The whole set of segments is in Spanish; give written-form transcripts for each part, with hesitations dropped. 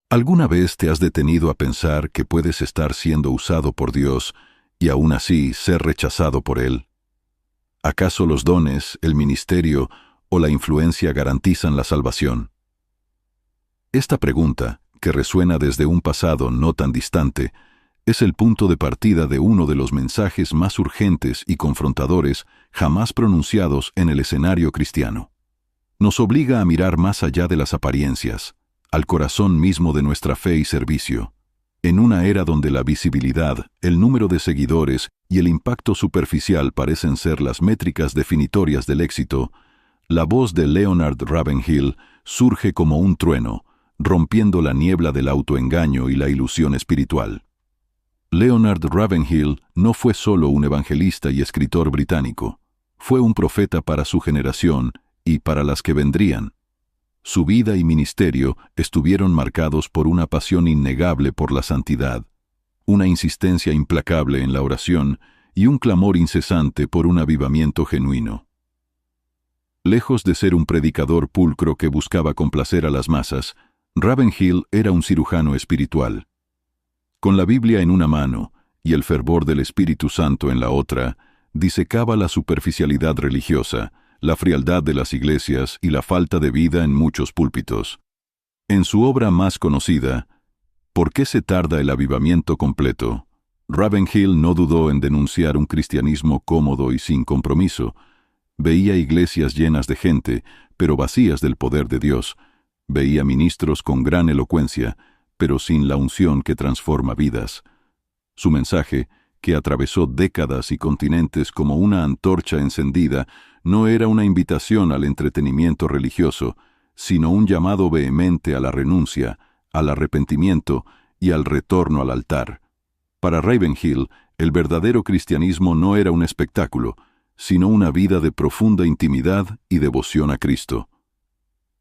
¿Alguna vez te has detenido a pensar que puedes estar siendo usado por Dios y aún así ser rechazado por Él? ¿Acaso los dones, el ministerio o la influencia garantizan la salvación? Esta pregunta, que resuena desde un pasado no tan distante, es el punto de partida de uno de los mensajes más urgentes y confrontadores jamás pronunciados en el escenario cristiano. Nos obliga a mirar más allá de las apariencias, al corazón mismo de nuestra fe y servicio. En una era donde la visibilidad, el número de seguidores y el impacto superficial parecen ser las métricas definitorias del éxito, la voz de Leonard Ravenhill surge como un trueno, rompiendo la niebla del autoengaño y la ilusión espiritual. Leonard Ravenhill no fue solo un evangelista y escritor británico, fue un profeta para su generación y para las que vendrían. Su vida y ministerio estuvieron marcados por una pasión innegable por la santidad, una insistencia implacable en la oración y un clamor incesante por un avivamiento genuino. Lejos de ser un predicador pulcro que buscaba complacer a las masas, Ravenhill era un cirujano espiritual. Con la Biblia en una mano y el fervor del Espíritu Santo en la otra, disecaba la superficialidad religiosa, la frialdad de las iglesias y la falta de vida en muchos púlpitos. En su obra más conocida, ¿Por qué se tarda el avivamiento completo?, Ravenhill no dudó en denunciar un cristianismo cómodo y sin compromiso. Veía iglesias llenas de gente, pero vacías del poder de Dios. Veía ministros con gran elocuencia, pero sin la unción que transforma vidas. Su mensaje, que atravesó décadas y continentes como una antorcha encendida, no era una invitación al entretenimiento religioso, sino un llamado vehemente a la renuncia, al arrepentimiento y al retorno al altar. Para Ravenhill, el verdadero cristianismo no era un espectáculo, sino una vida de profunda intimidad y devoción a Cristo.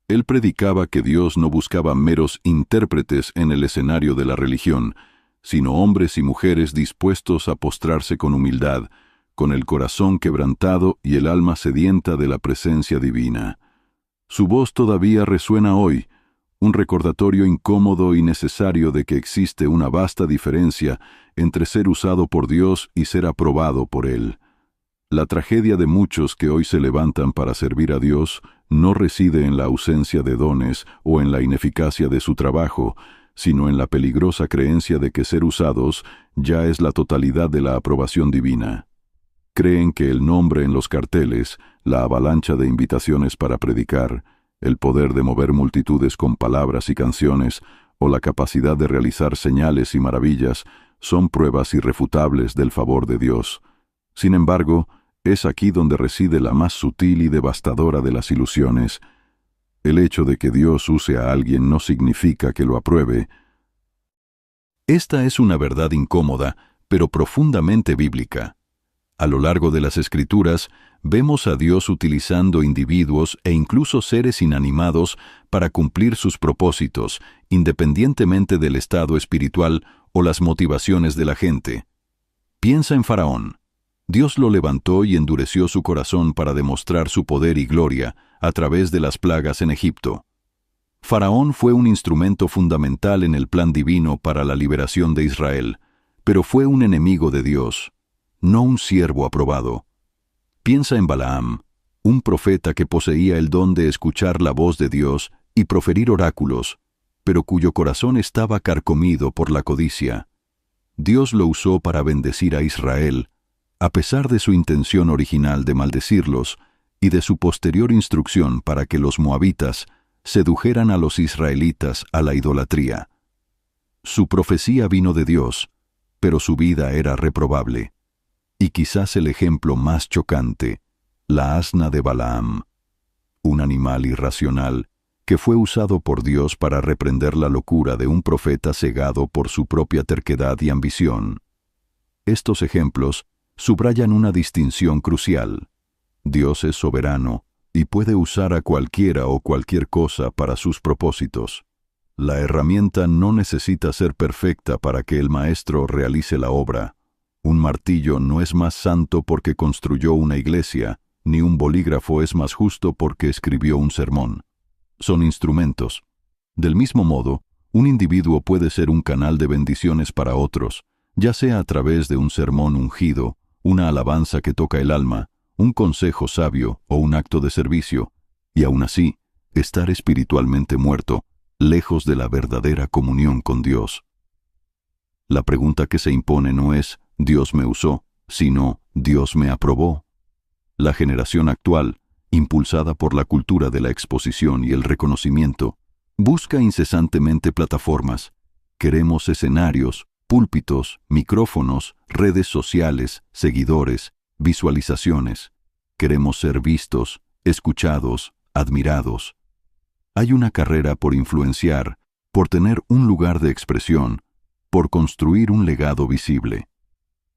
Él predicaba que Dios no buscaba meros intérpretes en el escenario de la religión, sino hombres y mujeres dispuestos a postrarse con humildad, con el corazón quebrantado y el alma sedienta de la presencia divina. Su voz todavía resuena hoy, un recordatorio incómodo y necesario de que existe una vasta diferencia entre ser usado por Dios y ser aprobado por Él. La tragedia de muchos que hoy se levantan para servir a Dios no reside en la ausencia de dones o en la ineficacia de su trabajo, sino en la peligrosa creencia de que ser usados ya es la totalidad de la aprobación divina. Creen que el nombre en los carteles, la avalancha de invitaciones para predicar, el poder de mover multitudes con palabras y canciones, o la capacidad de realizar señales y maravillas, son pruebas irrefutables del favor de Dios. Sin embargo, es aquí donde reside la más sutil y devastadora de las ilusiones. El hecho de que Dios use a alguien no significa que lo apruebe. Esta es una verdad incómoda, pero profundamente bíblica. A lo largo de las Escrituras, vemos a Dios utilizando individuos e incluso seres inanimados para cumplir sus propósitos, independientemente del estado espiritual o las motivaciones de la gente. Piensa en Faraón. Dios lo levantó y endureció su corazón para demostrar su poder y gloria a través de las plagas en Egipto. Faraón fue un instrumento fundamental en el plan divino para la liberación de Israel, pero fue un enemigo de Dios, no un siervo aprobado. Piensa en Balaam, un profeta que poseía el don de escuchar la voz de Dios y proferir oráculos, pero cuyo corazón estaba carcomido por la codicia. Dios lo usó para bendecir a Israel, a pesar de su intención original de maldecirlos y de su posterior instrucción para que los moabitas sedujeran a los israelitas a la idolatría. Su profecía vino de Dios, pero su vida era reprobable. Y quizás el ejemplo más chocante, la asna de Balaam, un animal irracional que fue usado por Dios para reprender la locura de un profeta cegado por su propia terquedad y ambición. Estos ejemplos subrayan una distinción crucial. Dios es soberano y puede usar a cualquiera o cualquier cosa para sus propósitos. La herramienta no necesita ser perfecta para que el maestro realice la obra. Un martillo no es más santo porque construyó una iglesia, ni un bolígrafo es más justo porque escribió un sermón. Son instrumentos. Del mismo modo, Un individuo puede ser un canal de bendiciones para otros, ya sea a través de un sermón ungido, una alabanza que toca el alma, un consejo sabio o un acto de servicio, y aún así, estar espiritualmente muerto, lejos de la verdadera comunión con Dios. La pregunta que se impone no es «Dios me usó», sino «Dios me aprobó». La generación actual, impulsada por la cultura de la exposición y el reconocimiento, busca incesantemente plataformas. Queremos escenarios, púlpitos, micrófonos, redes sociales, seguidores, visualizaciones. Queremos ser vistos, escuchados, admirados. Hay una carrera por influenciar, por tener un lugar de expresión, por construir un legado visible.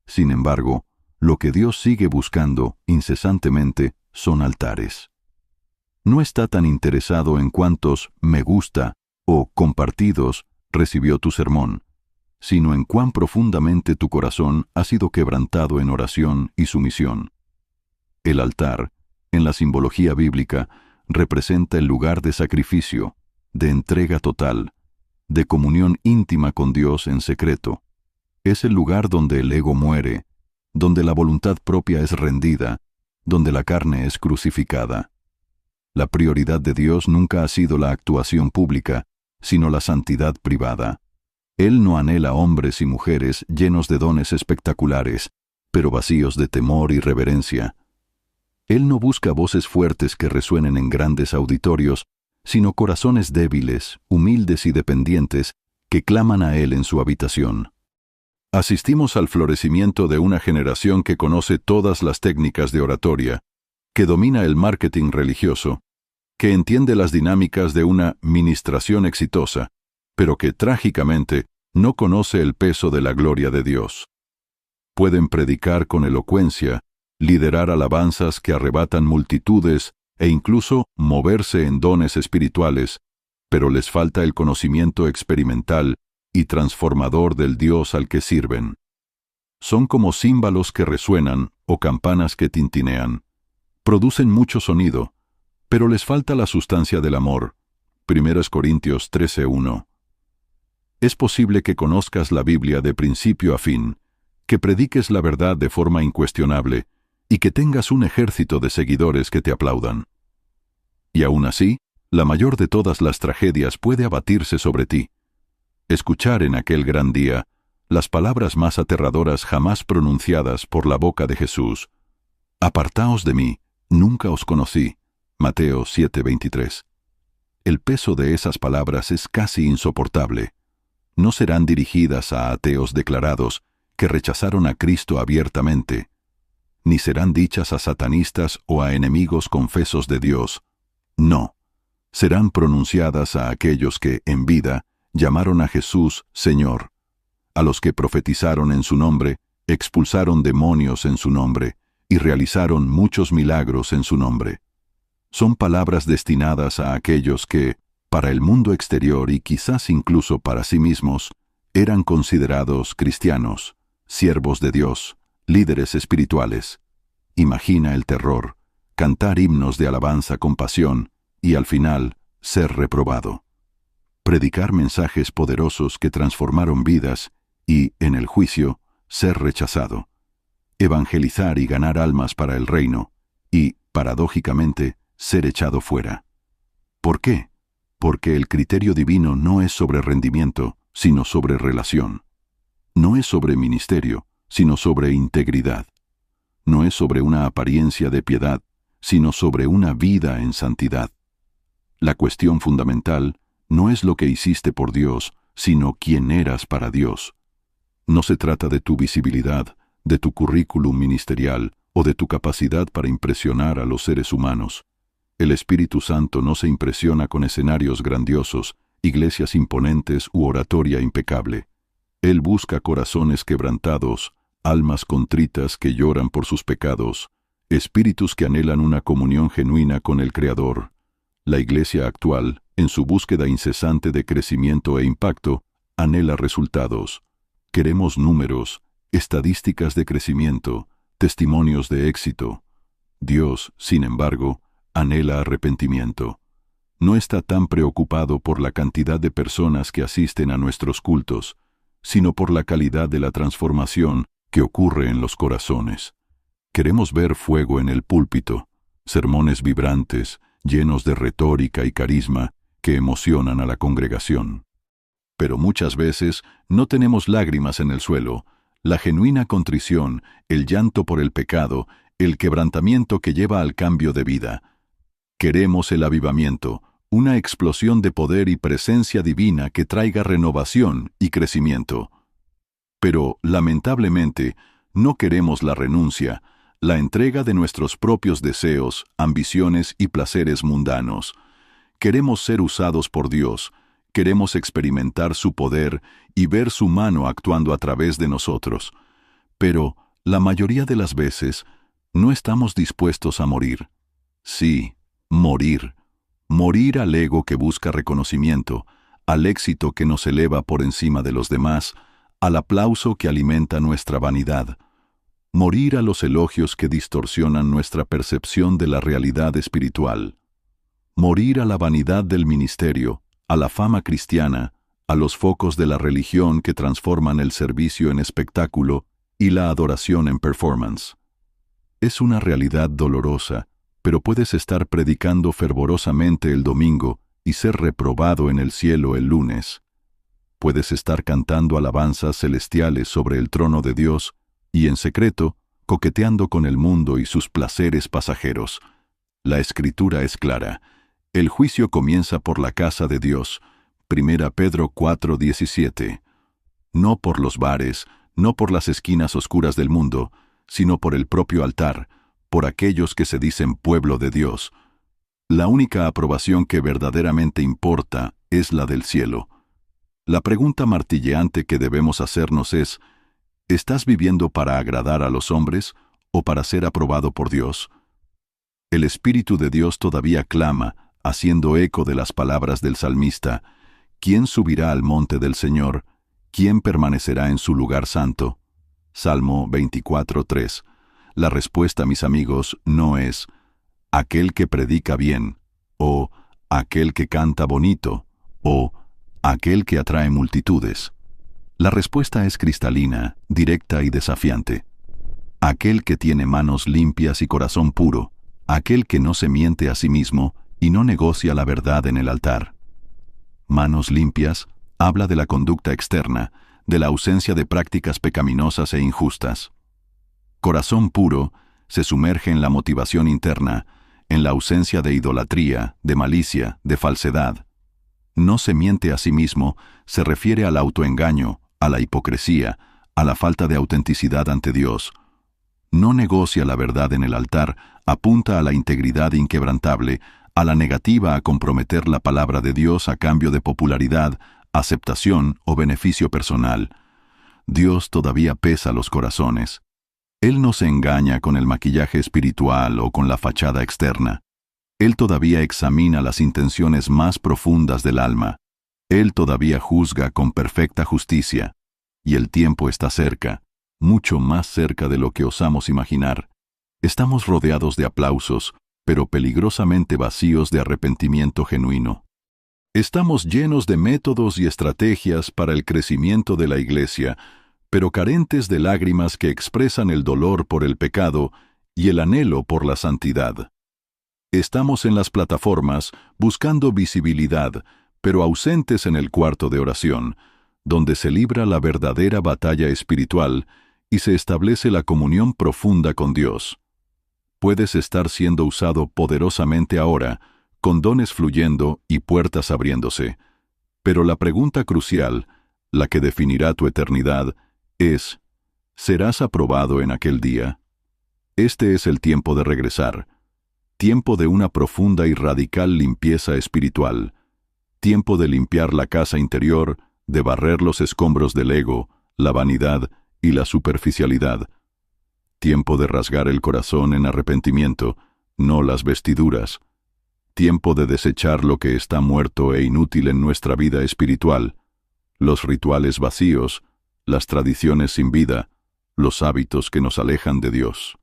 Sin embargo, lo que Dios sigue buscando incesantemente son altares. No está tan interesado en cuántos me gusta o compartidos recibió tu sermón, sino en cuán profundamente tu corazón ha sido quebrantado en oración y sumisión. El altar, en la simbología bíblica, representa el lugar de sacrificio, de entrega total, de comunión íntima con Dios en secreto. Es el lugar donde el ego muere, donde la voluntad propia es rendida, donde la carne es crucificada. La prioridad de Dios nunca ha sido la actuación pública, sino la santidad privada. Él no anhela hombres y mujeres llenos de dones espectaculares, pero vacíos de temor y reverencia. Él no busca voces fuertes que resuenen en grandes auditorios, sino corazones débiles, humildes y dependientes que claman a Él en su habitación. Asistimos al florecimiento de una generación que conoce todas las técnicas de oratoria, que domina el marketing religioso, que entiende las dinámicas de una ministración exitosa, pero que trágicamente no conoce el peso de la gloria de Dios. Pueden predicar con elocuencia, liderar alabanzas que arrebatan multitudes e incluso moverse en dones espirituales, pero les falta el conocimiento experimental y transformador del Dios al que sirven. Son como címbalos que resuenan o campanas que tintinean. Producen mucho sonido, pero les falta la sustancia del amor. 1 Corintios 13:1. Es posible que conozcas la Biblia de principio a fin, que prediques la verdad de forma incuestionable y que tengas un ejército de seguidores que te aplaudan. Y aún así, la mayor de todas las tragedias puede abatirse sobre ti. Escuchar en aquel gran día las palabras más aterradoras jamás pronunciadas por la boca de Jesús. «Apartaos de mí, nunca os conocí». Mateo 7:23. El peso de esas palabras es casi insoportable. No serán dirigidas a ateos declarados que rechazaron a Cristo abiertamente, ni serán dichas a satanistas o a enemigos confesos de Dios. No, serán pronunciadas a aquellos que, en vida, llamaron a Jesús Señor, a los que profetizaron en su nombre, expulsaron demonios en su nombre y realizaron muchos milagros en su nombre. Son palabras destinadas a aquellos que, para el mundo exterior y quizás incluso para sí mismos, eran considerados cristianos, siervos de Dios, líderes espirituales. Imagina el terror, cantar himnos de alabanza con pasión y al final ser reprobado. Predicar mensajes poderosos que transformaron vidas y, en el juicio, ser rechazado. Evangelizar y ganar almas para el reino y, paradójicamente, ser echado fuera. ¿Por qué? Porque el criterio divino no es sobre rendimiento, sino sobre relación. No es sobre ministerio, sino sobre integridad. No es sobre una apariencia de piedad, sino sobre una vida en santidad. La cuestión fundamental no es lo que hiciste por Dios, sino quién eras para Dios. No se trata de tu visibilidad, de tu currículum ministerial o de tu capacidad para impresionar a los seres humanos. El Espíritu Santo no se impresiona con escenarios grandiosos, iglesias imponentes u oratoria impecable. Él busca corazones quebrantados, almas contritas que lloran por sus pecados, espíritus que anhelan una comunión genuina con el Creador. La iglesia actual, en su búsqueda incesante de crecimiento e impacto, anhela resultados. Queremos números, estadísticas de crecimiento, testimonios de éxito. Dios, sin embargo, anhela arrepentimiento. no está tan preocupado por la cantidad de personas que asisten a nuestros cultos, sino por la calidad de la transformación que ocurre en los corazones. Queremos ver fuego en el púlpito, sermones vibrantes, llenos de retórica y carisma que emocionan a la congregación. Pero muchas veces no tenemos lágrimas en el suelo, la genuina contrición, el llanto por el pecado, el quebrantamiento que lleva al cambio de vida. Queremos el avivamiento, una explosión de poder y presencia divina que traiga renovación y crecimiento. Pero, lamentablemente, no queremos la renuncia, la entrega de nuestros propios deseos, ambiciones y placeres mundanos. Queremos ser usados por Dios, queremos experimentar su poder y ver su mano actuando a través de nosotros. Pero, la mayoría de las veces, no estamos dispuestos a morir. Sí, morir. Morir al ego que busca reconocimiento, al éxito que nos eleva por encima de los demás, al aplauso que alimenta nuestra vanidad. Morir a los elogios que distorsionan nuestra percepción de la realidad espiritual. Morir a la vanidad del ministerio, a la fama cristiana, a los focos de la religión que transforman el servicio en espectáculo y la adoración en performance. Es una realidad dolorosa, pero puedes estar predicando fervorosamente el domingo y ser reprobado en el cielo el lunes. Puedes estar cantando alabanzas celestiales sobre el trono de Dios y en secreto coqueteando con el mundo y sus placeres pasajeros. La Escritura es clara. El juicio comienza por la casa de Dios. 1 Pedro 4:17. No por los bares, no por las esquinas oscuras del mundo, sino por el propio altar, por aquellos que se dicen pueblo de Dios. La única aprobación que verdaderamente importa es la del cielo. La pregunta martilleante que debemos hacernos es, ¿estás viviendo para agradar a los hombres o para ser aprobado por Dios? El Espíritu de Dios todavía clama, haciendo eco de las palabras del salmista, ¿quién subirá al monte del Señor? ¿Quién permanecerá en su lugar santo? Salmo 24:3. La respuesta, mis amigos, no es aquel que predica bien, o aquel que canta bonito, o aquel que atrae multitudes. La respuesta es cristalina, directa y desafiante. Aquel que tiene manos limpias y corazón puro, aquel que no se miente a sí mismo y no negocia la verdad en el altar. Manos limpias habla de la conducta externa, de la ausencia de prácticas pecaminosas e injustas. Corazón puro se sumerge en la motivación interna, en la ausencia de idolatría, de malicia, de falsedad. No se miente a sí mismo se refiere al autoengaño, a la hipocresía, a la falta de autenticidad ante Dios. No negocia la verdad en el altar, apunta a la integridad inquebrantable, a la negativa a comprometer la palabra de Dios a cambio de popularidad, aceptación o beneficio personal. Dios todavía pesa los corazones. Él no se engaña con el maquillaje espiritual o con la fachada externa. Él todavía examina las intenciones más profundas del alma. Él todavía juzga con perfecta justicia. Y el tiempo está cerca, mucho más cerca de lo que osamos imaginar. Estamos rodeados de aplausos, pero peligrosamente vacíos de arrepentimiento genuino. Estamos llenos de métodos y estrategias para el crecimiento de la Iglesia, pero carentes de lágrimas que expresan el dolor por el pecado y el anhelo por la santidad. Estamos en las plataformas buscando visibilidad, pero ausentes en el cuarto de oración, donde se libra la verdadera batalla espiritual y se establece la comunión profunda con Dios. Puedes estar siendo usado poderosamente ahora, con dones fluyendo y puertas abriéndose, pero la pregunta crucial, la que definirá tu eternidad, es, ¿serás aprobado en aquel día? Este es el tiempo de regresar, tiempo de una profunda y radical limpieza espiritual, tiempo de limpiar la casa interior, de barrer los escombros del ego, la vanidad y la superficialidad, tiempo de rasgar el corazón en arrepentimiento, no las vestiduras, tiempo de desechar lo que está muerto e inútil en nuestra vida espiritual, los rituales vacíos, las tradiciones sin vida, los hábitos que nos alejan de Dios.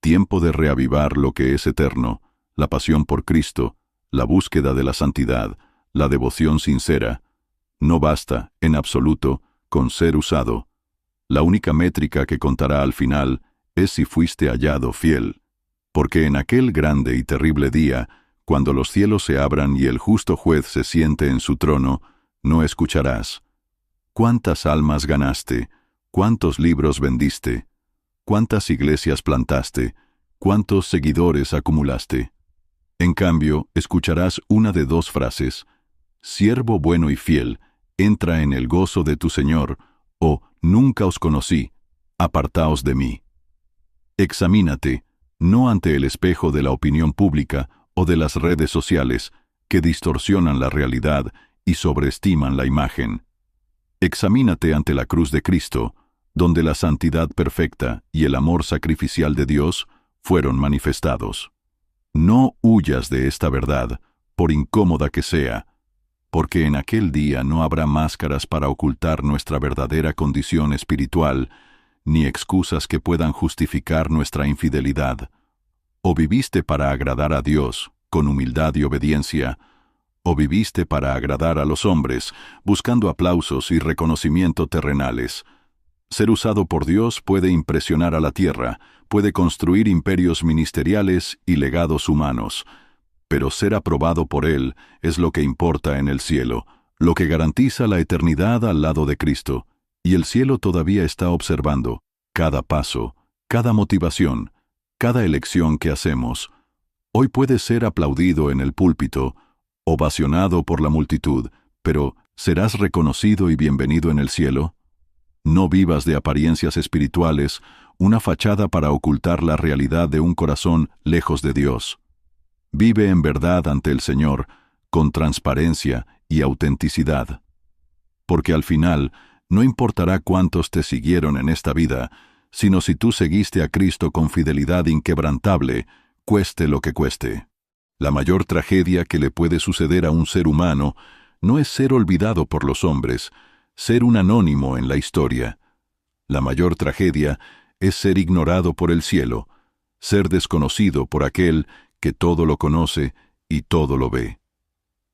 Tiempo de reavivar lo que es eterno, la pasión por Cristo, la búsqueda de la santidad, la devoción sincera. No basta, en absoluto, con ser usado. La única métrica que contará al final es si fuiste hallado fiel. Porque en aquel grande y terrible día, cuando los cielos se abran y el justo juez se siente en su trono, no escucharás: ¿cuántas almas ganaste? ¿Cuántos libros vendiste? ¿Cuántas iglesias plantaste? ¿Cuántos seguidores acumulaste? En cambio, escucharás una de dos frases: siervo bueno y fiel, entra en el gozo de tu Señor, o nunca os conocí, apartaos de mí. Examínate, no ante el espejo de la opinión pública o de las redes sociales, que distorsionan la realidad y sobreestiman la imagen. Examínate ante la cruz de Cristo, donde la santidad perfecta y el amor sacrificial de Dios fueron manifestados. No huyas de esta verdad, por incómoda que sea, porque en aquel día no habrá máscaras para ocultar nuestra verdadera condición espiritual, ni excusas que puedan justificar nuestra infidelidad. O viviste para agradar a Dios, con humildad y obediencia, o viviste para agradar a los hombres, buscando aplausos y reconocimiento terrenales. Ser usado por Dios puede impresionar a la tierra, puede construir imperios ministeriales y legados humanos, pero ser aprobado por Él es lo que importa en el cielo, lo que garantiza la eternidad al lado de Cristo, y el cielo todavía está observando cada paso, cada motivación, cada elección que hacemos. Hoy puedes ser aplaudido en el púlpito, ovacionado por la multitud, pero ¿serás reconocido y bienvenido en el cielo? No vivas de apariencias espirituales, una fachada para ocultar la realidad de un corazón lejos de Dios. Vive en verdad ante el Señor, con transparencia y autenticidad. Porque al final, no importará cuántos te siguieron en esta vida, sino si tú seguiste a Cristo con fidelidad inquebrantable, cueste lo que cueste. La mayor tragedia que le puede suceder a un ser humano no es ser olvidado por los hombres, ser un anónimo en la historia. La mayor tragedia es ser ignorado por el cielo, ser desconocido por aquel que todo lo conoce y todo lo ve.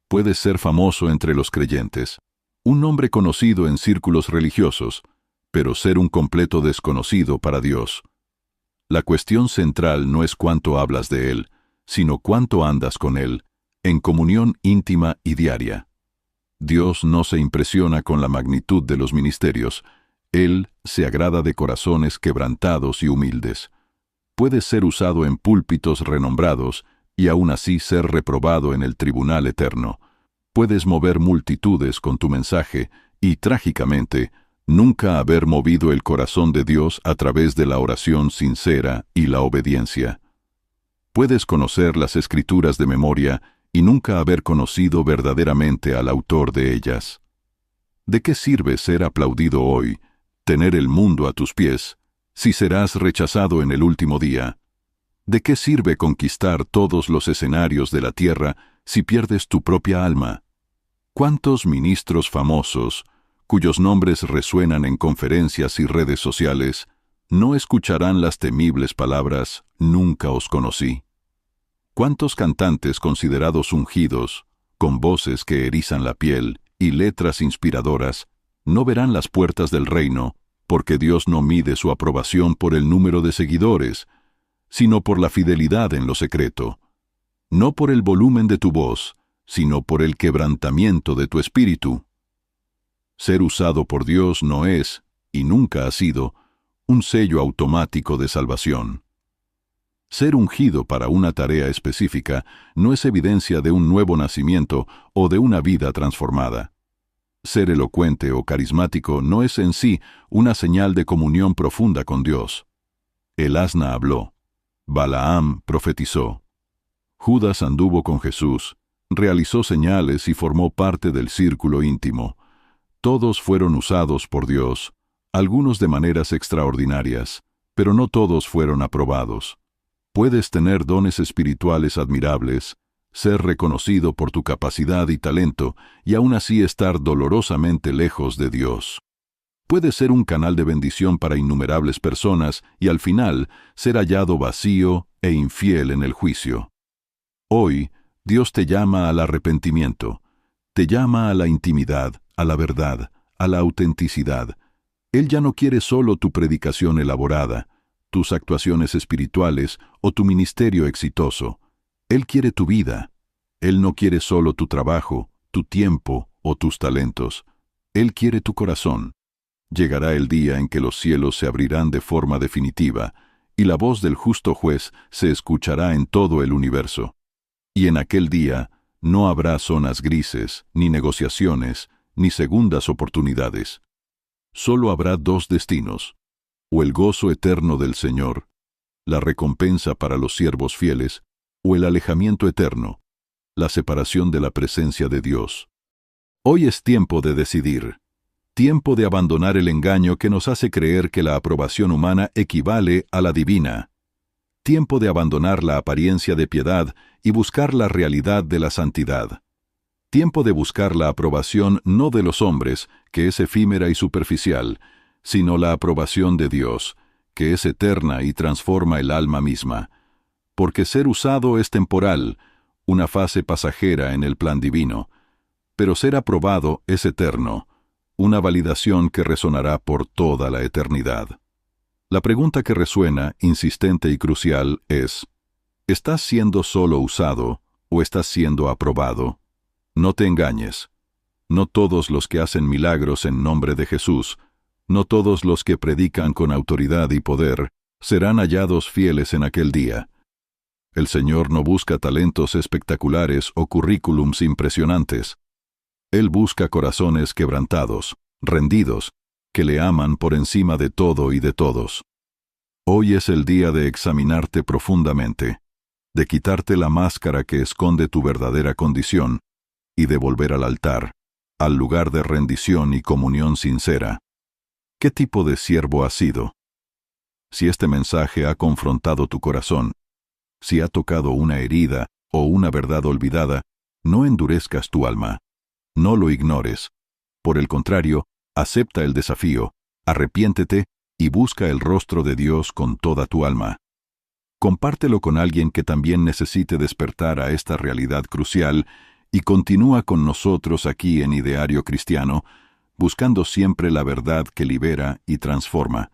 Puedes ser famoso entre los creyentes, un nombre conocido en círculos religiosos, pero ser un completo desconocido para Dios. La cuestión central no es cuánto hablas de Él, sino cuánto andas con Él, en comunión íntima y diaria. Dios no se impresiona con la magnitud de los ministerios. Él se agrada de corazones quebrantados y humildes. Puedes ser usado en púlpitos renombrados y aún así ser reprobado en el tribunal eterno. Puedes mover multitudes con tu mensaje y, trágicamente, nunca haber movido el corazón de Dios a través de la oración sincera y la obediencia. Puedes conocer las Escrituras de memoria y nunca haber conocido verdaderamente al autor de ellas. ¿De qué sirve ser aplaudido hoy, tener el mundo a tus pies, si serás rechazado en el último día? ¿De qué sirve conquistar todos los escenarios de la tierra si pierdes tu propia alma? ¿Cuántos ministros famosos, cuyos nombres resuenan en conferencias y redes sociales, no escucharán las temibles palabras «Nunca os conocí»? ¿Cuántos cantantes considerados ungidos, con voces que erizan la piel y letras inspiradoras, no verán las puertas del reino, porque Dios no mide su aprobación por el número de seguidores, sino por la fidelidad en lo secreto? No por el volumen de tu voz, sino por el quebrantamiento de tu espíritu. Ser usado por Dios no es, y nunca ha sido, un sello automático de salvación. Ser ungido para una tarea específica no es evidencia de un nuevo nacimiento o de una vida transformada. Ser elocuente o carismático no es en sí una señal de comunión profunda con Dios. El asna habló, Balaam profetizó, Judas anduvo con Jesús, realizó señales y formó parte del círculo íntimo. Todos fueron usados por Dios, algunos de maneras extraordinarias, pero no todos fueron aprobados. Puedes tener dones espirituales admirables, ser reconocido por tu capacidad y talento, y aún así estar dolorosamente lejos de Dios. Puedes ser un canal de bendición para innumerables personas y al final ser hallado vacío e infiel en el juicio. Hoy, Dios te llama al arrepentimiento, te llama a la intimidad, a la verdad, a la autenticidad. Él ya no quiere solo tu predicación elaborada, tus actuaciones espirituales o tu ministerio exitoso. Él quiere tu vida. Él no quiere solo tu trabajo, tu tiempo o tus talentos. Él quiere tu corazón. Llegará el día en que los cielos se abrirán de forma definitiva, y la voz del justo juez se escuchará en todo el universo. Y en aquel día no habrá zonas grises, ni negociaciones, ni segundas oportunidades. Solo habrá dos destinos: o el gozo eterno del Señor, la recompensa para los siervos fieles, o el alejamiento eterno, la separación de la presencia de Dios. Hoy es tiempo de decidir, tiempo de abandonar el engaño que nos hace creer que la aprobación humana equivale a la divina, tiempo de abandonar la apariencia de piedad y buscar la realidad de la santidad, tiempo de buscar la aprobación no de los hombres, que es efímera y superficial, sino la aprobación de Dios, que es eterna y transforma el alma misma. Porque ser usado es temporal, una fase pasajera en el plan divino, pero ser aprobado es eterno, una validación que resonará por toda la eternidad. La pregunta que resuena, insistente y crucial, es: ¿estás siendo solo usado o estás siendo aprobado? No te engañes. No todos los que hacen milagros en nombre de Jesús, no todos los que predican con autoridad y poder, serán hallados fieles en aquel día. El Señor no busca talentos espectaculares o currículums impresionantes. Él busca corazones quebrantados, rendidos, que le aman por encima de todo y de todos. Hoy es el día de examinarte profundamente, de quitarte la máscara que esconde tu verdadera condición y de volver al altar, al lugar de rendición y comunión sincera. ¿Qué tipo de siervo has sido? Si este mensaje ha confrontado tu corazón, si ha tocado una herida o una verdad olvidada, no endurezcas tu alma. No lo ignores. Por el contrario, acepta el desafío, arrepiéntete y busca el rostro de Dios con toda tu alma. Compártelo con alguien que también necesite despertar a esta realidad crucial y continúa con nosotros aquí en Ideario Cristiano, buscando siempre la verdad que libera y transforma.